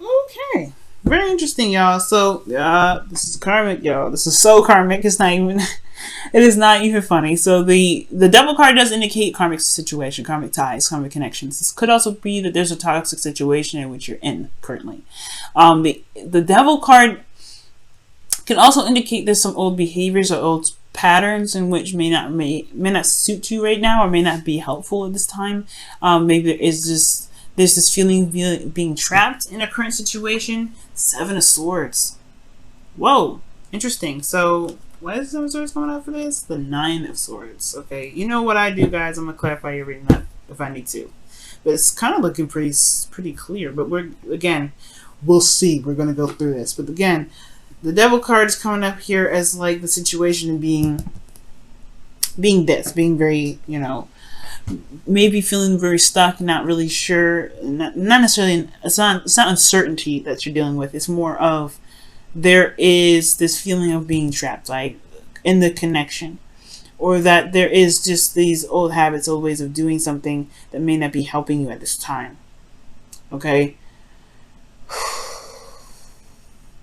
Okay. Very interesting, y'all. So, this is karmic, y'all. This is so karmic. It's not even. It is not even funny. So the devil card does indicate karmic situation, karmic ties, karmic connections. This could also be that there's a toxic situation in which you're in currently. The devil card can also indicate there's some old behaviors or old patterns in which may not suit you right now or may not be helpful at this time. Maybe there's this feeling of being trapped in a current situation. Seven of Swords. Whoa, interesting. So why is Seven of Swords coming out for this? The Nine of Swords. Okay, you know what I do, guys. I'm gonna clarify everything that if I need to, but it's kind of looking pretty clear. But we'll see. We're gonna go through this, but again. The devil card is coming up here as like the situation being very, maybe feeling very stuck, not really sure, not necessarily, it's not uncertainty that you're dealing with. It's more of there is this feeling of being trapped, like in the connection, or that there is just these old habits, old ways of doing something that may not be helping you at this time. Okay.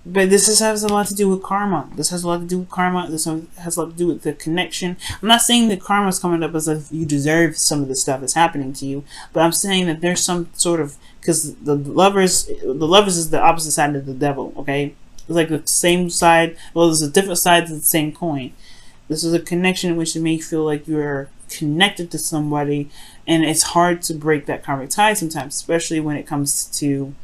But this has a lot to do with karma. This has a lot to do with karma. This has a lot to do with the connection. I'm not saying that karma is coming up as if you deserve some of the stuff that's happening to you, but I'm saying that there's some sort of, because the lovers is the opposite side of the devil. Okay, it's like the same side. Well, there's a different side to the same coin. This is a connection in which it may feel like you're connected to somebody, and it's hard to break that karmic tie sometimes, especially when it comes to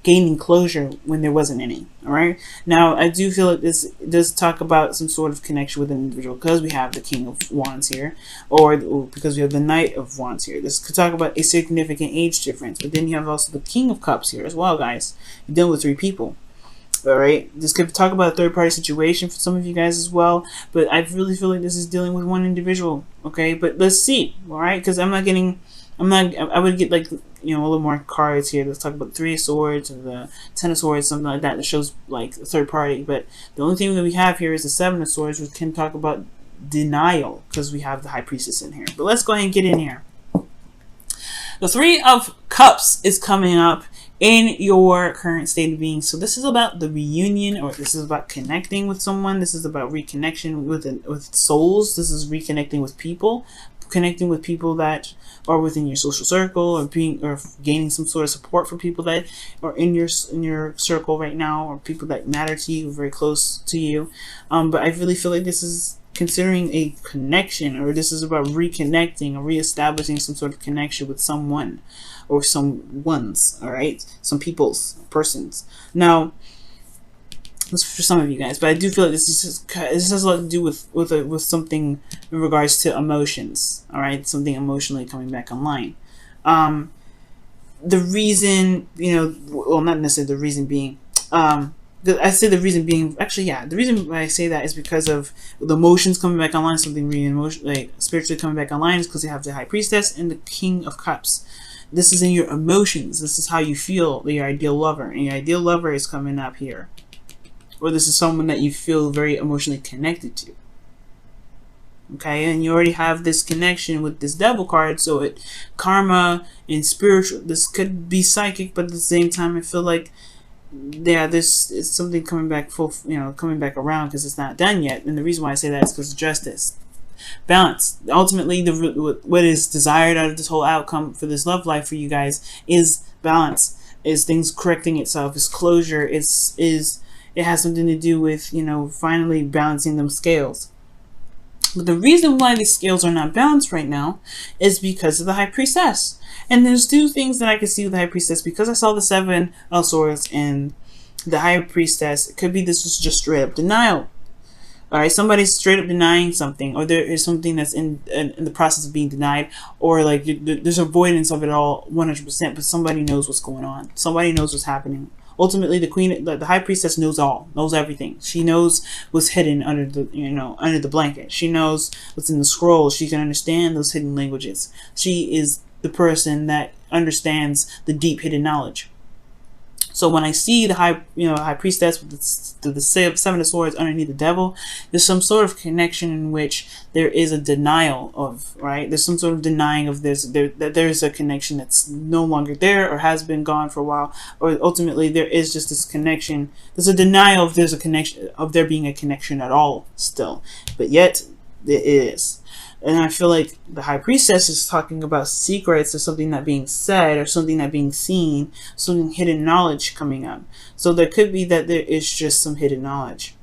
gaining closure when there wasn't any. All right. Now, I do feel like this does talk about some sort of connection with an individual because we have the King of Wands here, or because we have the Knight of Wands here. This could talk about a significant age difference, but then you have also the King of Cups here as well, guys. You're dealing with three people. All right. This could talk about a third-party situation for some of you guys as well, but I really feel like this is dealing with one individual. Okay, but let's see. All right, because I would get like, a little more cards here. Let's talk about the Three of Swords or the Ten of Swords, something like that shows like a third party. But the only thing that we have here is the Seven of Swords, which can talk about denial because we have the High Priestess in here. But let's go ahead and get in here. The Three of Cups is coming up in your current state of being. So this is about the reunion, or this is about connecting with someone. This is about reconnection with souls. This is reconnecting with people, connecting with people that are within your social circle, or gaining some sort of support for people that are in your circle right now, or people that matter to you, very close to you. But I really feel like this is considering a connection, or this is about reconnecting or reestablishing some sort of connection with someone or some ones. All right, some persons. Now, for some of you guys, but I do feel like this has a lot to do with something in regards to emotions. All right, something emotionally coming back online. The reason, well, not necessarily the reason being, I say the reason being, actually, yeah, the reason why I say that is because of the emotions coming back online. Something really like spiritually coming back online is because you have the High Priestess and the King of Cups. This is in your emotions. This is how you feel, your ideal lover, and your ideal lover is coming up here. Or this is someone that you feel very emotionally connected to. Okay, and you already have this connection with this devil card, so karma and spiritual, this could be psychic, but at the same time I feel like, yeah, this is something coming back coming back around because it's not done yet. And the reason why I say that is because of justice. Balance. Ultimately, what is desired out of this whole outcome for this love life for you guys is balance, is things correcting itself, is closure, it has something to do with, finally balancing them scales. But the reason why these scales are not balanced right now is because of the High Priestess. And there's two things that I can see with the High Priestess. Because I saw the Seven of Swords and the High Priestess, it could be this is just straight up denial. Alright, somebody's straight up denying something, or there is something that's in the process of being denied, or like there's avoidance of it all 100%, but somebody knows what's going on. Somebody knows what's happening. Ultimately, the High Priestess knows everything. She knows what's hidden under the blanket. She knows what's in the scroll. She can understand those hidden languages. She is the person that understands the deep hidden knowledge. So when I see the high priestess with the seven of swords underneath the devil, there's some sort of connection in which there is a denial of, right? There's some sort of denying of that there's a connection that's no longer there or has been gone for a while, or ultimately there is just this connection. There's a denial of there's a connection, of there being a connection at all still, but yet there is. And I feel like the high priestess is talking about secrets or something not being said or something not being seen, something hidden knowledge coming up. So there could be that there is just some hidden knowledge.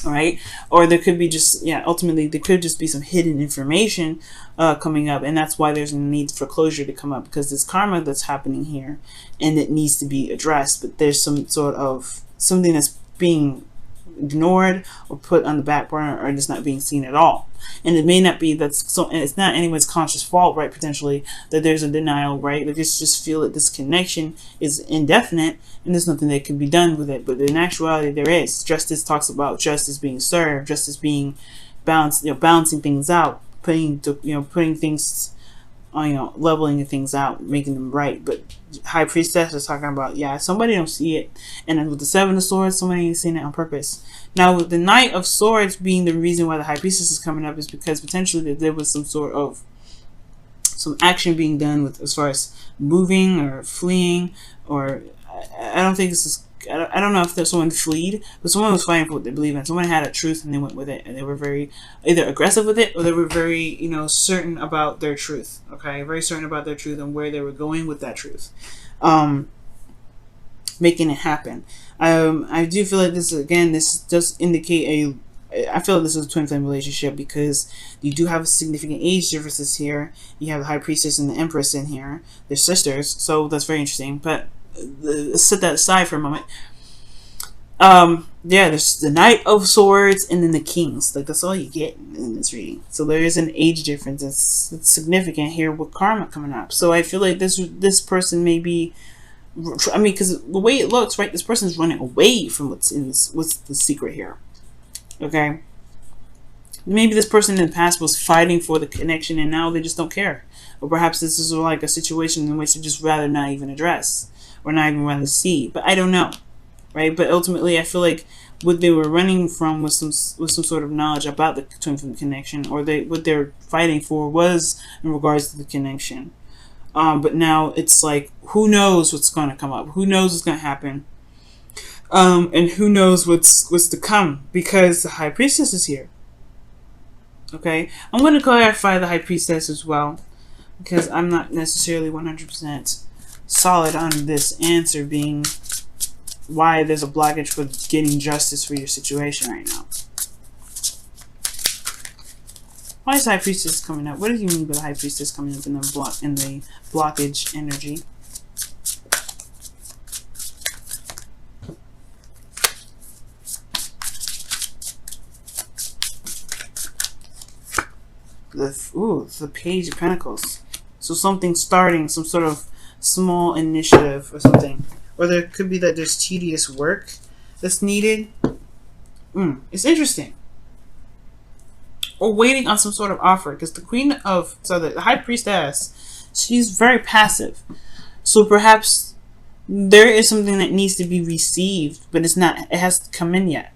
All right. Or there could be just, ultimately there could just be some hidden information coming up. And that's why there's a need for closure to come up, because there's karma that's happening here and it needs to be addressed. But there's some sort of something that's being ignored or put on the back burner, or just not being seen at all. And it may not be that's so, and it's not anyone's conscious fault, right? Potentially that there's a denial, right? Like just feel that this connection is indefinite and there's nothing that can be done with it. But in actuality, there is. Justice talks about justice being served, justice being balanced, balancing things out, putting things, leveling things out, making them right. But high priestess is talking about, somebody don't see it. And then with the seven of swords, somebody ain't seen it on purpose. Now with the knight of swords being the reason why the high priestess is coming up is because potentially there was some sort of action being done with, as far as moving or fleeing, or I don't think this is, I don't know if there's someone fleed, but someone was fighting for what they believe in. Someone had a truth and they went with it, and they were very either aggressive with it, or they were very, certain about their truth. Okay, very certain about their truth and where they were going with that truth, making it happen. I do feel like this does indicate I feel like this is a twin flame relationship, because you do have significant age differences here. You have the high priestess and the empress in here. They're sisters, so that's very interesting. But let's set that aside for a moment. There's the knight of swords and then the kings. Like, that's all you get in this reading. So there is an age difference that's significant here with karma coming up. So I feel like this person may be, because the way it looks, right, this person's running away from what's the secret here. Okay, maybe this person in the past was fighting for the connection and now they just don't care. Or perhaps this is like a situation in which they just rather not even address, or not even rather see. But I don't know, right? But ultimately I feel like what they were running from was some sort of knowledge about the twin flame connection, or what they're fighting for was in regards to the connection. But now it's like, who knows what's going to come up? Who knows what's going to happen? And who knows what's to come, because the high priestess is here. Okay, I'm going to clarify the high priestess as well, because I'm not necessarily 100% solid on this answer being why there's a blockage for getting justice for your situation right now. Why is high priestess coming up? What do you mean by the high priestess coming up in the blockage energy? The Page of Pentacles. So something starting, some sort of small initiative or something. Or there could be that there's tedious work that's needed. It's interesting. Or waiting on some sort of offer. Because the high priestess, she's very passive. So perhaps there is something that needs to be received, but it hasn't come in yet.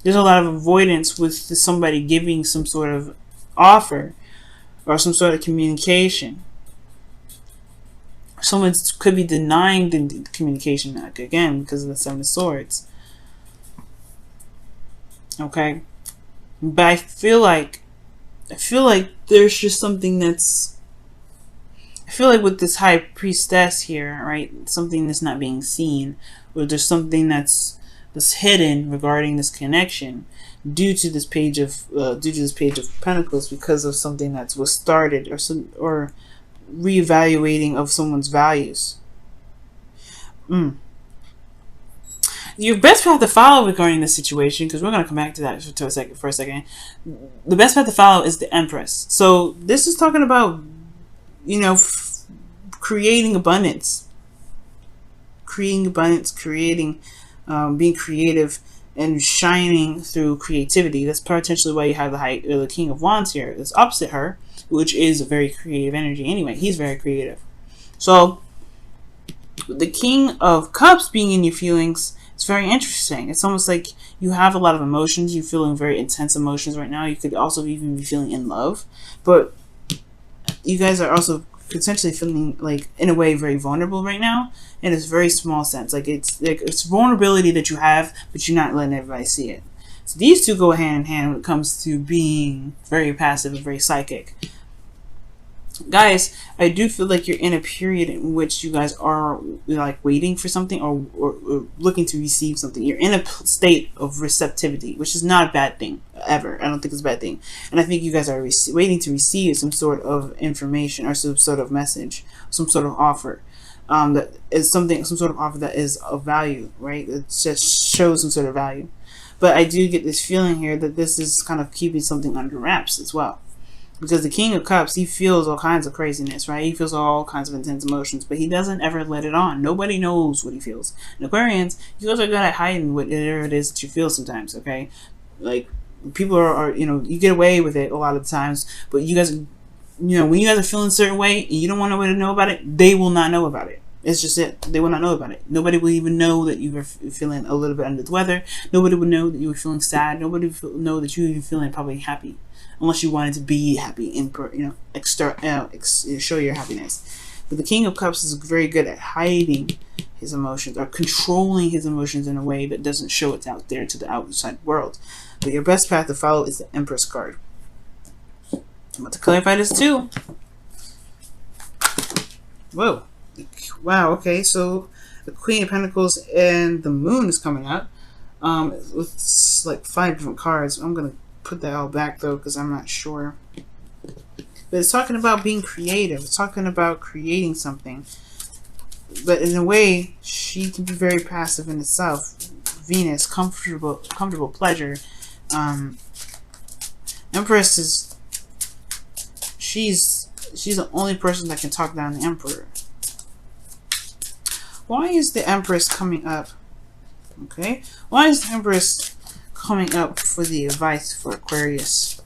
There's a lot of avoidance with somebody giving some sort of offer or some sort of communication. Someone could be denying the communication, again, because of the Seven of Swords. Okay, but I feel like there's just something that's. I feel like with this high priestess here, right, something that's not being seen, or there's something that's hidden regarding this connection due to this page of Pentacles, because of something that was started, or reevaluating of someone's values. Your best path to follow regarding this situation, because we're going to come back to that for a second. The best path to follow is the Empress. So this is talking about, creating abundance, being creative and shining through creativity. That's potentially why you have the King of Wands here. That's opposite her, which is a very creative energy. Anyway, he's very creative. So the King of Cups being in your feelings, it's very interesting. It's almost like you have a lot of emotions. You're feeling very intense emotions right now. You could also even be feeling in love, but you guys are also potentially feeling like, in a way, very vulnerable right now, in a very small sense. Like it's vulnerability that you have, but you're not letting everybody see it. So these two go hand in hand when it comes to being very passive and very psychic. Guys, I do feel like you're in a period in which you guys are like waiting for something, or looking to receive something. You're in a state of receptivity, which is not a bad thing ever. I don't think it's a bad thing. And I think you guys are waiting to receive some sort of information or some sort of message, some sort of offer. That is some sort of offer that is of value, right? It just shows some sort of value. But I do get this feeling here that this is kind of keeping something under wraps as well. Because the King of Cups, he feels all kinds of craziness, right? He feels all kinds of intense emotions, but he doesn't ever let it on. Nobody knows what he feels. And Aquarians, you guys are good at hiding whatever it is that you feel sometimes, okay? Like, people are, you get away with it a lot of times, but you guys, when you guys are feeling a certain way and you don't want nobody to know about it, they will not know about it. It's just it. They will not know about it. Nobody will even know that you were feeling a little bit under the weather. Nobody would know that you were feeling sad. Nobody would know that you were even feeling probably happy. Unless you wanted to be happy and show your happiness. But the King of Cups is very good at hiding his emotions, or controlling his emotions in a way that doesn't show it out there to the outside world. But your best path to follow is the Empress card. I'm about to clarify this too. Whoa. Wow, okay, so the Queen of Pentacles and the Moon is coming up. With like 5 different cards. I'm going to put that all back though, because I'm not sure. But it's talking about being creative. It's talking about creating something. But in a way, she can be very passive in itself. Venus, comfortable pleasure. Empress is, she's the only person that can talk down the Emperor. Why is the Empress coming up? Okay, why is the Empress coming up for the advice for Aquarius?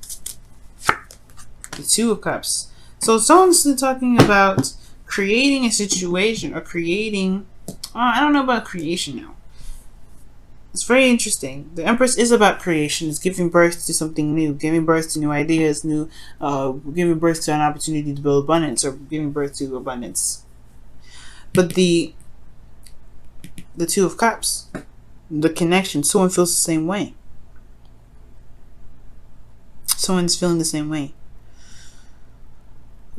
The Two of Cups. So someone's talking about creating a situation, or creating, I don't know about creation now. It's very interesting. The Empress is about creation. It's giving birth to something new, giving birth to new ideas, giving birth to an opportunity to build abundance, or giving birth to abundance. But the Two of Cups, the connection, someone feels the same way. Someone's feeling the same way.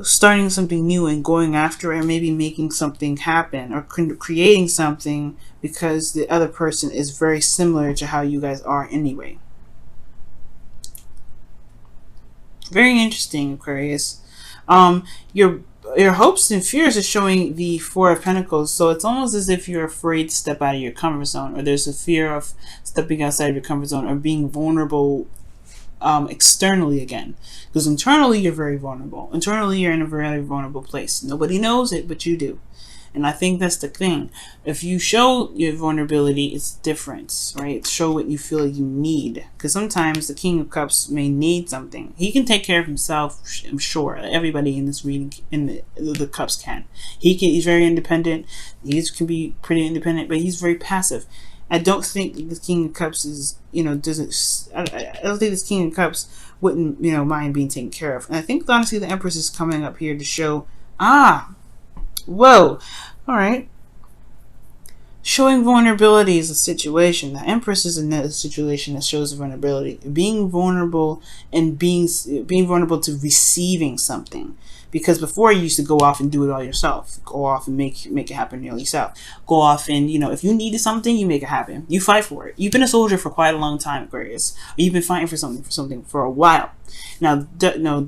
Starting something new and going after it, or maybe making something happen, or creating something because the other person is very similar to how you guys are anyway. Very interesting, Aquarius. Your hopes and fears are showing the Four of Pentacles, so it's almost as if you're afraid to step out of your comfort zone, or there's a fear of stepping outside of your comfort zone, or being vulnerable externally again. Because internally you're very vulnerable. Internally you're in a very vulnerable place. Nobody knows it, but you do. And I think that's the thing. If you show your vulnerability, it's different, right? Show what you feel you need. Because sometimes the King of Cups may need something. He can take care of himself, I'm sure. Everybody in this reading, in the Cups can. He's very independent. He can be pretty independent, but he's very passive. I don't think the King of Cups is, I don't think this King of Cups wouldn't, mind being taken care of. And I think, honestly, the Empress is coming up here to show, whoa, all right. Showing vulnerability is a situation. The Empress is another situation that shows vulnerability. Being vulnerable and being vulnerable to receiving something. Because before you used to go off and do it all yourself. Go off and make it happen yourself. Go off and, if you needed something, you make it happen. You fight for it. You've been a soldier for quite a long time, Aquarius. Or you've been fighting for something for a while. Now,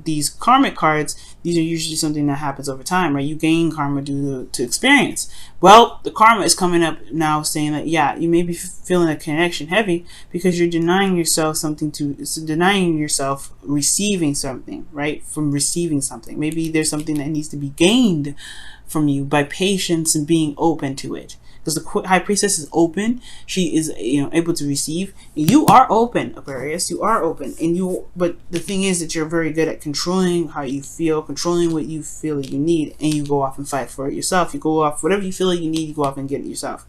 these karmic cards, these are usually something that happens over time, right? You gain karma due to experience. Well, the karma is coming up now saying that, yeah, you may be feeling a connection heavy because you're denying yourself receiving something, right? From receiving something. Maybe there's something that needs to be gained from you by patience and being open to it. because the High Priestess is open. She is, you know, able to receive. And you are open, Aquarius. You are open, and but the thing is that you're very good at controlling how you feel, controlling what you feel that you need, and you go off and fight for it yourself. You go off whatever you feel like you need. You go off and get it yourself.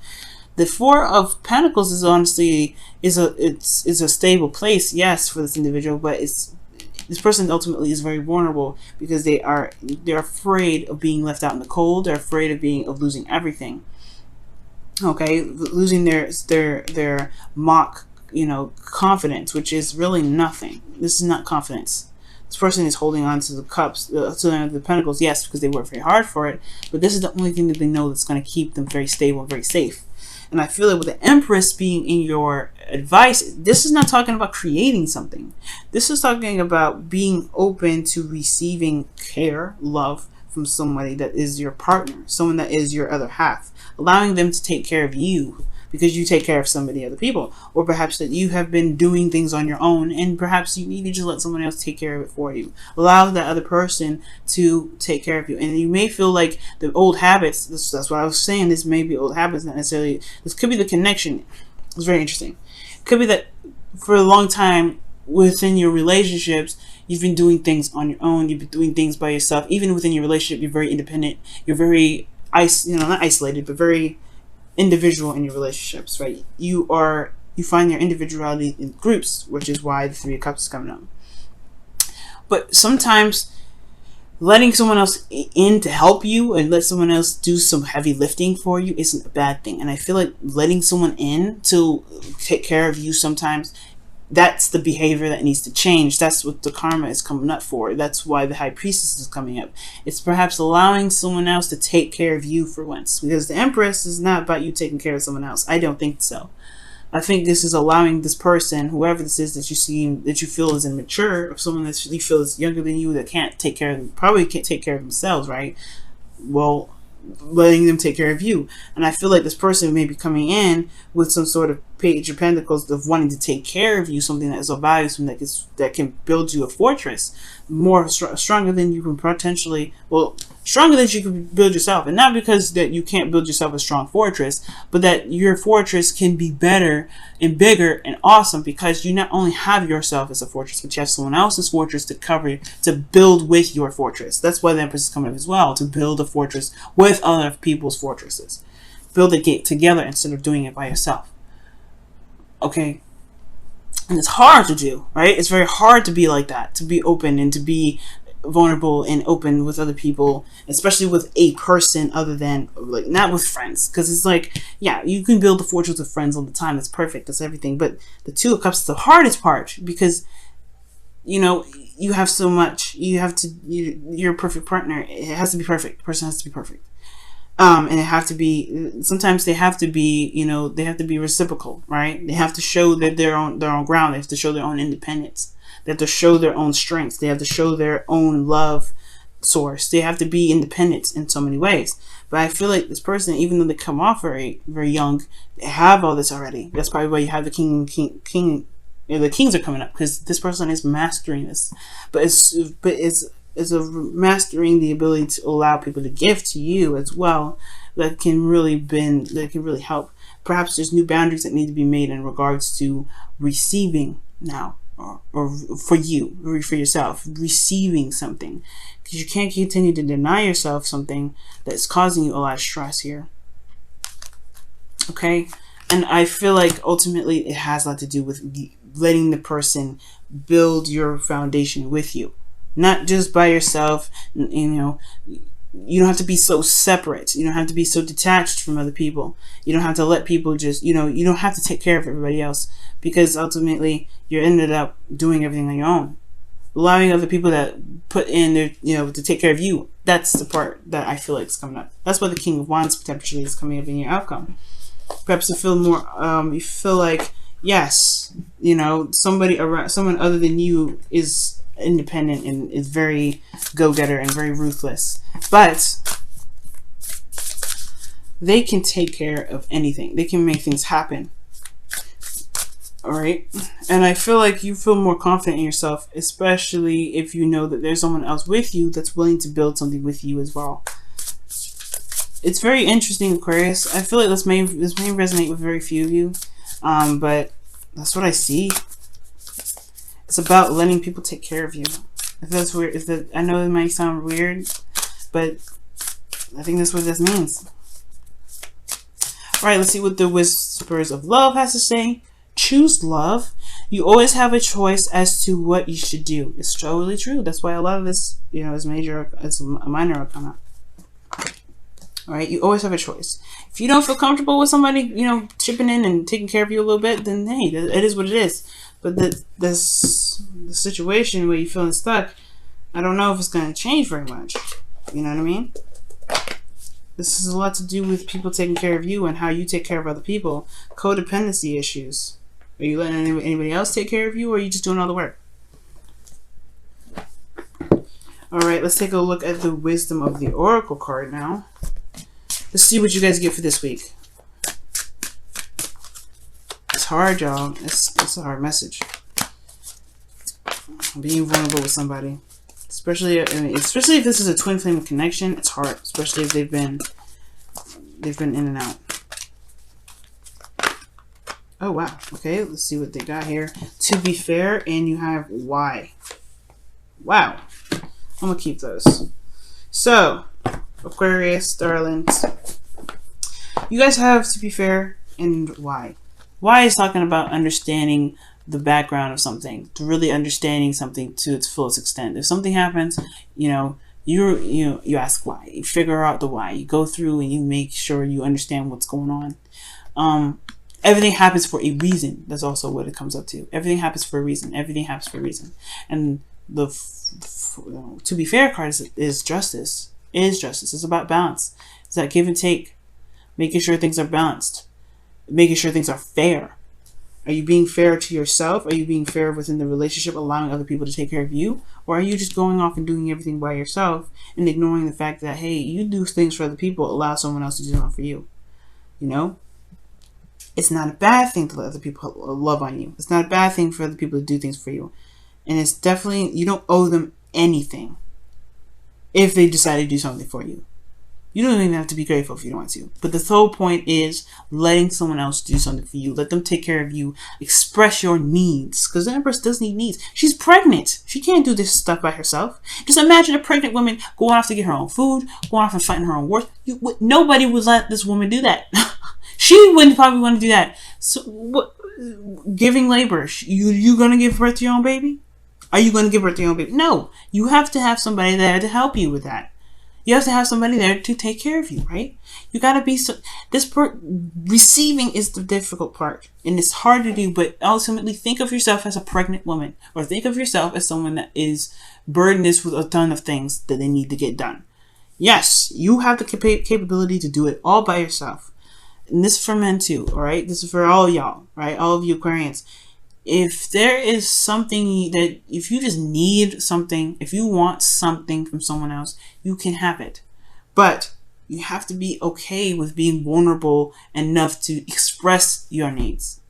The Four of Pentacles is honestly is a stable place, yes, for this individual, but this person ultimately is very vulnerable because they're afraid of being left out in the cold. They're afraid of losing everything. Okay, losing their mock, you know, confidence, which is really nothing. This is not confidence. This person is holding on to the cups, to the pentacles, yes, because they work very hard for it. But this is the only thing that they know that's going to keep them very stable and very safe. And I feel that with the Empress being in your advice, this is not talking about creating something. This is talking about being open to receiving care, love from somebody that is your partner, someone that is your other half, allowing them to take care of you because you take care of somebody, other people, or perhaps that you have been doing things on your own and perhaps you need to just let someone else take care of it for you. Allow that other person to take care of you. And you may feel like the old habits, that's what I was saying, this may be old habits, not necessarily, this could be the connection. It's very interesting. It could be that for a long time within your relationships, you've been doing things on your own, you've been doing things by yourself. Even within your relationship, you're very independent, you're very, not isolated, but very individual in your relationships, right? You find your individuality in groups, which is why the Three of Cups is coming up. But sometimes letting someone else in to help you and let someone else do some heavy lifting for you isn't a bad thing. And I feel like letting someone in to take care of you sometimes, that's the behavior that needs to change. That's what the karma is coming up for. That's why the High Priestess is coming up. It's perhaps allowing someone else to take care of you for once. Because the Empress is not about you taking care of someone else. I don't think so. I think this is allowing this person, whoever this is that you feel is immature, or someone that you feel is younger than you that probably can't take care of themselves, right? Well, letting them take care of you. And I feel like this person may be coming in with some sort of Page of Pentacles of wanting to take care of you, something that is of value, something that can build you a fortress more stronger than you can potentially, well, stronger than you can build yourself. And not because that you can't build yourself a strong fortress, but that your fortress can be better and bigger and awesome because you not only have yourself as a fortress, but you have someone else's fortress to build with your fortress. That's why the Empress is coming up as well, to build a fortress with other people's fortresses. Build it together instead of doing it by yourself. Okay, and it's hard to do, right? It's very hard to be like that, to be open and to be vulnerable and open with other people, especially with a person other than, like, not with friends, because it's like, yeah, you can build a fortress with friends all the time. That's perfect. That's everything. But the Two of Cups is the hardest part because, you know, you have so much. You're a perfect partner. It has to be perfect. The person has to be perfect. And it have to be, sometimes they have to be, you know, they have to be reciprocal, right? They have to show that they're on their own ground. They have to show their own independence. They have to show their own strengths. They have to show their own love source. They have to be independent in so many ways. But I feel like this person, even though they come off very, very young, they have all this already. That's probably why you have the king. The kings are coming up because this person is mastering this. But it's mastering the ability to allow people to give to you as well, that can really help. Perhaps there's new boundaries that need to be made in regards to receiving now, or for you, or for yourself, receiving something, because you can't continue to deny yourself something that's causing you a lot of stress here. Okay, and I feel like ultimately it has a lot to do with letting the person build your foundation with you. Not just by yourself, you know. You don't have to be so separate. You don't have to be so detached from other people. You don't have to let people just, you know, you don't have to take care of everybody else, because ultimately you ended up doing everything on your own. Allowing other people that put in their, you know, to take care of you. That's the part that I feel like is coming up. That's why the King of Wands potentially is coming up in your outcome. Perhaps you feel more, you feel like, yes, you know, someone other than you is independent and is very go-getter and very ruthless, but they can take care of anything. They can make things happen. All right, and I feel like you feel more confident in yourself, especially if you know that there's someone else with you that's willing to build something with you as well. It's very interesting, Aquarius. I feel like this may resonate with very few of you, but that's what I see. It's about letting people take care of you. If that's weird, I know it might sound weird, but I think that's what this means. All right, let's see what the Whispers of Love has to say. Choose love. You always have a choice as to what you should do. It's totally true. That's why a lot of this, is it's a minor arcana. All right, you always have a choice. If you don't feel comfortable with somebody, chipping in and taking care of you a little bit, then hey, it is what it is. But the situation where you're feeling stuck, I don't know if it's going to change very much. You know what I mean? This has a lot to do with people taking care of you and how you take care of other people. Codependency issues. Are you letting anybody else take care of you, or are you just doing all the work? All right, let's take a look at the Wisdom of the Oracle card now. Let's see what you guys get for this week. It's hard, y'all. It's a hard message. Being vulnerable with somebody, especially if this is a twin flame connection, it's hard. Especially if they've been in and out. Oh wow. Okay, let's see what they got here. To be fair, and you have why. Wow. I'm gonna keep those. So, Aquarius, darlings, you guys have to be fair and why. Why is talking about understanding the background of something, to really understanding something to its fullest extent. If something happens, you ask why. You figure out the why. You go through and you make sure you understand what's going on. Everything happens for a reason. That's also what it comes up to. Everything happens for a reason. Everything happens for a reason. And the to be fair card is justice. It's about balance. It's that give and take. Making sure things are balanced. Making sure things are fair. Are you being fair to yourself? Are you being fair within the relationship, allowing other people to take care of you? Or are you just going off and doing everything by yourself and ignoring the fact that, hey, you do things for other people, allow someone else to do them for you? It's not a bad thing to let other people love on you. It's not a bad thing for other people to do things for you. And it's definitely, you don't owe them anything if they decide to do something for you. You don't even have to be grateful if you don't want to. But the whole point is letting someone else do something for you. Let them take care of you. Express your needs. Because the Empress does need needs. She's pregnant. She can't do this stuff by herself. Just imagine a pregnant woman going off to get her own food, going off and fighting her own wars. Nobody would let this woman do that. She wouldn't probably want to do that. So, giving labor. You going to give birth to your own baby? Are you going to give birth to your own baby? No. You have to have somebody there to help you with that. You have to have somebody there to take care of you, right? You gotta be receiving is the difficult part, and it's hard to do. But ultimately, think of yourself as a pregnant woman, or think of yourself as someone that is burdened with a ton of things that they need to get done. Yes, you have the capability to do it all by yourself, and this is for men too. All right, this is for all y'all, right? All of you Aquarians. If there is something that, if you just need something, if you want something from someone else, you can have it. But you have to be okay with being vulnerable enough to express your needs.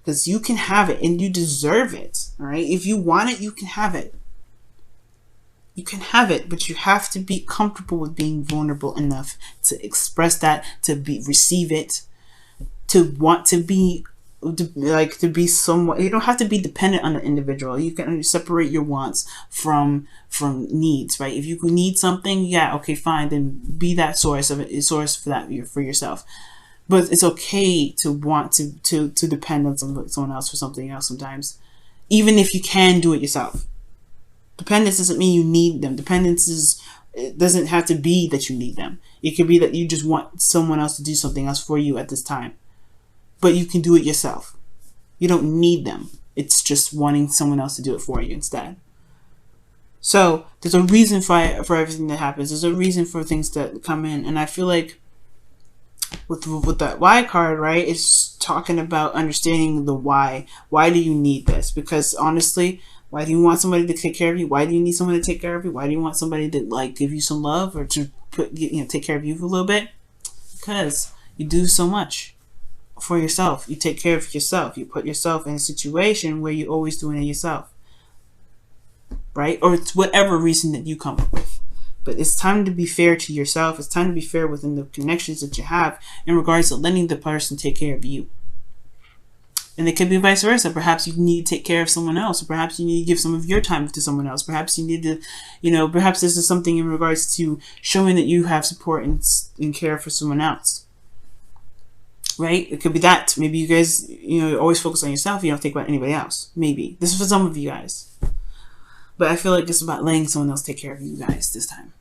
Because you can have it and you deserve it. All right? If you want it, you can have it. You can have it, but you have to be comfortable with being vulnerable enough to express that, to receive it, to want to be somewhat. You don't have to be dependent on the individual. You can separate your wants from needs, right? If you need something, yeah, okay, fine, then be that source for that for yourself. But it's okay to want to depend on someone else for something else sometimes, even if you can do it yourself. Dependence doesn't mean you need them. It doesn't have to be that you need them. It could be that you just want someone else to do something else for you at this time. But you can do it yourself. You don't need them. It's just wanting someone else to do it for you instead. So there's a reason for everything that happens. There's a reason for things that come in. And I feel like with that why card, right, it's talking about understanding the why. Why do you need this? Because honestly, why do you want somebody to take care of you? Why do you need someone to take care of you? Why do you want somebody to give you some love or to take care of you for a little bit? Because you do so much for yourself. You take care of yourself. You put yourself in a situation where you're always doing it yourself, right? Or it's whatever reason that you come up with. But it's time to be fair to yourself. It's time to be fair within the connections that you have in regards to letting the person take care of you. And it could be vice versa. Perhaps you need to take care of someone else. Perhaps you need to give some of your time to someone else. Perhaps you need to, perhaps this is something in regards to showing that you have support and care for someone else. Right? It could be that. Maybe you guys, always focus on yourself. You don't think about anybody else. Maybe. This is for some of you guys. But I feel like it's about letting someone else take care of you guys this time.